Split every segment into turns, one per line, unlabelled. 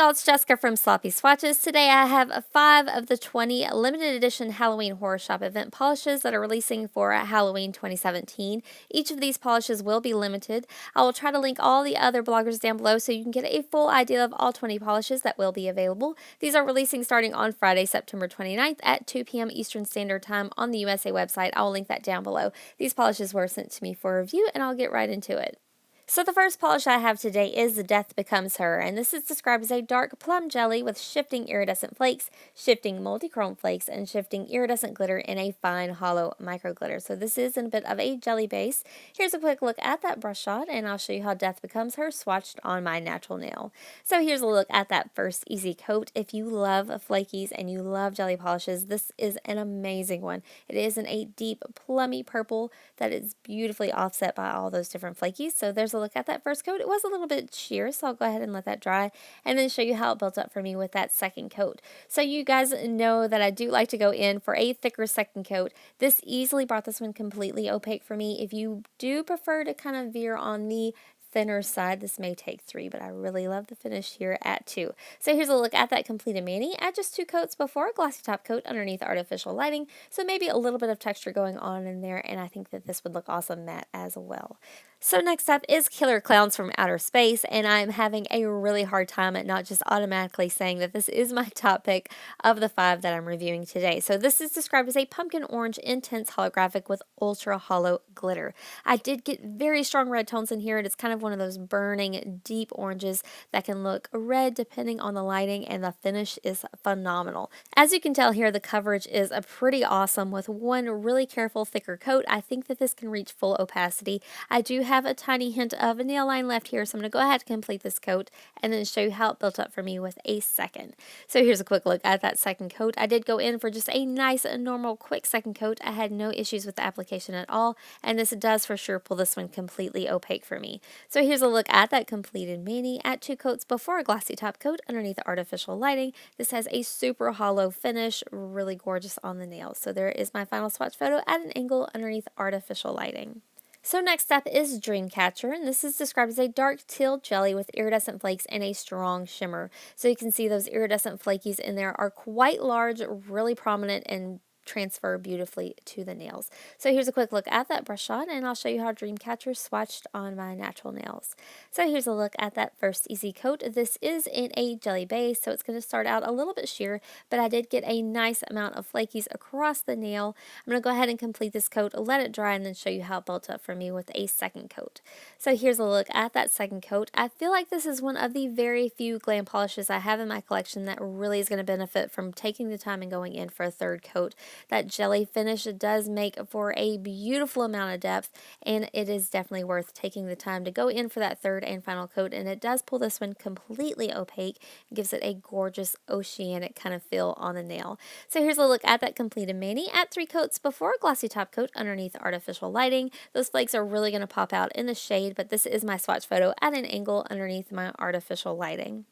y'all, it's Jessica from Sloppy Swatches. Today I have 5 of the 20 limited edition Halloween Horror Shop event polishes that are releasing for Halloween 2017. Each of these polishes will be limited. I will try to link all the other bloggers down below so you can get a full idea of all 20 polishes that will be available. These are releasing starting on Friday, September 29th at 2 p.m. Eastern Standard Time on the USA website. I will link that down below. These polishes were sent to me for review and I'll get right into it. So the first polish I have today is Death Becomes Her, and this is described as a dark plum jelly with shifting iridescent flakes, shifting multi-chrome flakes, and shifting iridescent glitter in a fine hollow micro glitter. So this is in a bit of a jelly base. Here's a quick look at that brush shot, and I'll show you how Death Becomes Her swatched on my natural nail. So here's a look at that first easy coat. If you love flakies and you love jelly polishes, this is an amazing one. It is in a deep plummy purple that is beautifully offset by all those different flakies. So there's a look at that first coat. It was a little bit sheer, so I'll go ahead and let that dry and then show you how it built up for me with that second coat. So you guys know that I do like to go in for a thicker second coat. This easily brought this one completely opaque for me. If you do prefer to kind of veer on the thinner side, this may take 3, but I really love the finish here at 2. So here's a look at that completed mani at just 2 coats before a glossy top coat underneath artificial lighting. So maybe a little bit of texture going on in there, and I think that this would look awesome matte as well. So next up is Killer Clowns from Outer Space, and I'm having a really hard time at not just automatically saying that this is my top pick of the 5 that I'm reviewing today. So this is described as a pumpkin orange intense holographic with ultra hollow glitter. I did get very strong red tones in here, and it's kind of one of those burning deep oranges that can look red depending on the lighting, and the finish is phenomenal. As you can tell here, the coverage is pretty awesome with one really careful thicker coat. I think that this can reach full opacity. I do have a tiny hint of a nail line left here, so I'm going to go ahead and complete this coat and then show you how it built up for me with a second. So here's a quick look at that second coat. I did go in for just a nice, normal, quick second coat. I had no issues with the application at all, and this does for sure pull this one completely opaque for me. So here's a look at that completed mani at 2 coats before a glossy top coat underneath artificial lighting. This has a super hollow finish, really gorgeous on the nails. So there is my final swatch photo at an angle underneath artificial lighting. So next up is Dreamcatcher, and this is described as a dark teal jelly with iridescent flakes and a strong shimmer. So you can see those iridescent flakies in there are quite large, really prominent, and transfer beautifully to the nails. So here's a quick look at that brush shot, and I'll show you how Dreamcatcher swatched on my natural nails. So here's a look at that first easy coat. This is in a jelly base, so it's going to start out a little bit sheer, but I did get a nice amount of flakies across the nail. I'm going to go ahead and complete this coat, let it dry, and then show you how it built up for me with a second coat. So here's a look at that second coat. I feel like this is one of the very few glam polishes I have in my collection that really is going to benefit from taking the time and going in for a third coat. That jelly finish does make for a beautiful amount of depth, and it is definitely worth taking the time to go in for that third and final coat, and it does pull this one completely opaque and gives it a gorgeous oceanic kind of feel on the nail. So here's a look at that completed mani at 3 coats before a glossy top coat underneath artificial lighting. Those flakes are really going to pop out in the shade, but this is my swatch photo at an angle underneath my artificial lighting.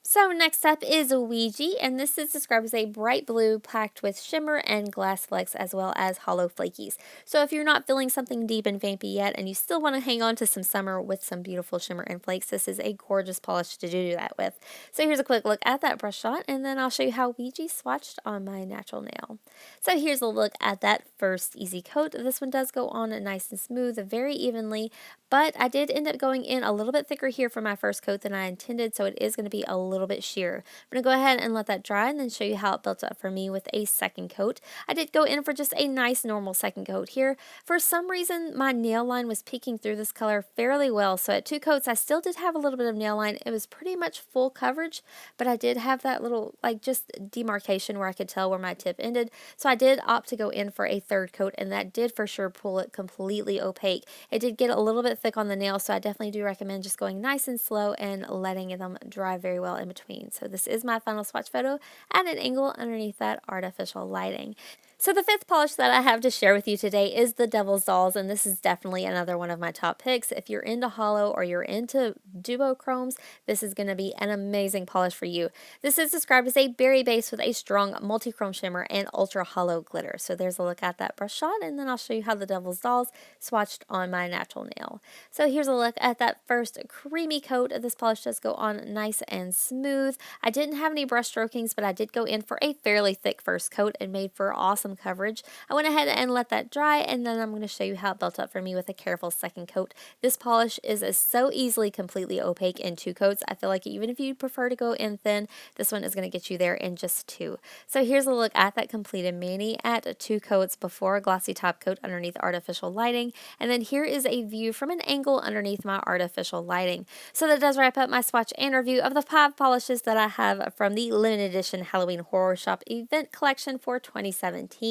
So next up is Ouija, and this is described as a bright blue packed with shimmer and glass flecks as well as hollow flakies. So if you're not feeling something deep and vampy yet and you still want to hang on to some summer with some beautiful shimmer and flakes, this is a gorgeous polish to do that with. So here's a quick look at that brush shot, and then I'll show you how Ouija swatched on my natural nail. So here's a look at that first easy coat. This one does go on nice and smooth, very evenly, but I did end up going in a little bit thicker here for my first coat than I intended, so it is going to be a little bit sheer. I'm going to go ahead and let that dry and then show you how it built up for me with a second coat. I did go in for just a nice normal second coat here. For some reason, my nail line was peeking through this color fairly well, so at 2 coats, I still did have a little bit of nail line. It was pretty much full coverage, but I did have that little, just demarcation where I could tell where my tip ended, so I did opt to go in for a third coat, and that did for sure pull it completely opaque. It did get a little bit thick on the nail, so I definitely do recommend just going nice and slow and letting them dry very well in between. So this is my final swatch photo at an angle underneath that artificial lighting. So the fifth polish that I have to share with you today is the Devil's Dolls, and this is definitely another one of my top picks. If you're into hollow or you're into duochromes, this is going to be an amazing polish for you. This is described as a berry base with a strong multi-chrome shimmer and ultra hollow glitter. So there's a look at that brush shot, and then I'll show you how the Devil's Dolls swatched on my natural nail. So here's a look at that first creamy coat. This polish does go on nice and smooth. I didn't have any brush strokings, but I did go in for a fairly thick first coat and made for awesome coverage. I went ahead and let that dry, and then I'm going to show you how it built up for me with a careful second coat. This polish is so easily completely opaque in 2 coats. I feel like even if you prefer to go in thin, this one is going to get you there in just 2. So here's a look at that completed mani at 2 coats before a glossy top coat underneath artificial lighting, and then here is a view from an angle underneath my artificial lighting. So that does wrap up my swatch and review of the 5 polishes that I have from the limited edition Halloween Horror Shop event collection for 2017.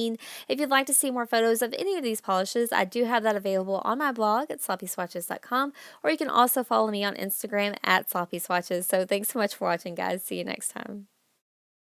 If you'd like to see more photos of any of these polishes, I do have that available on my blog at sloppyswatches.com, or you can also follow me on Instagram at sloppyswatches. So thanks so much for watching, guys. See you next time.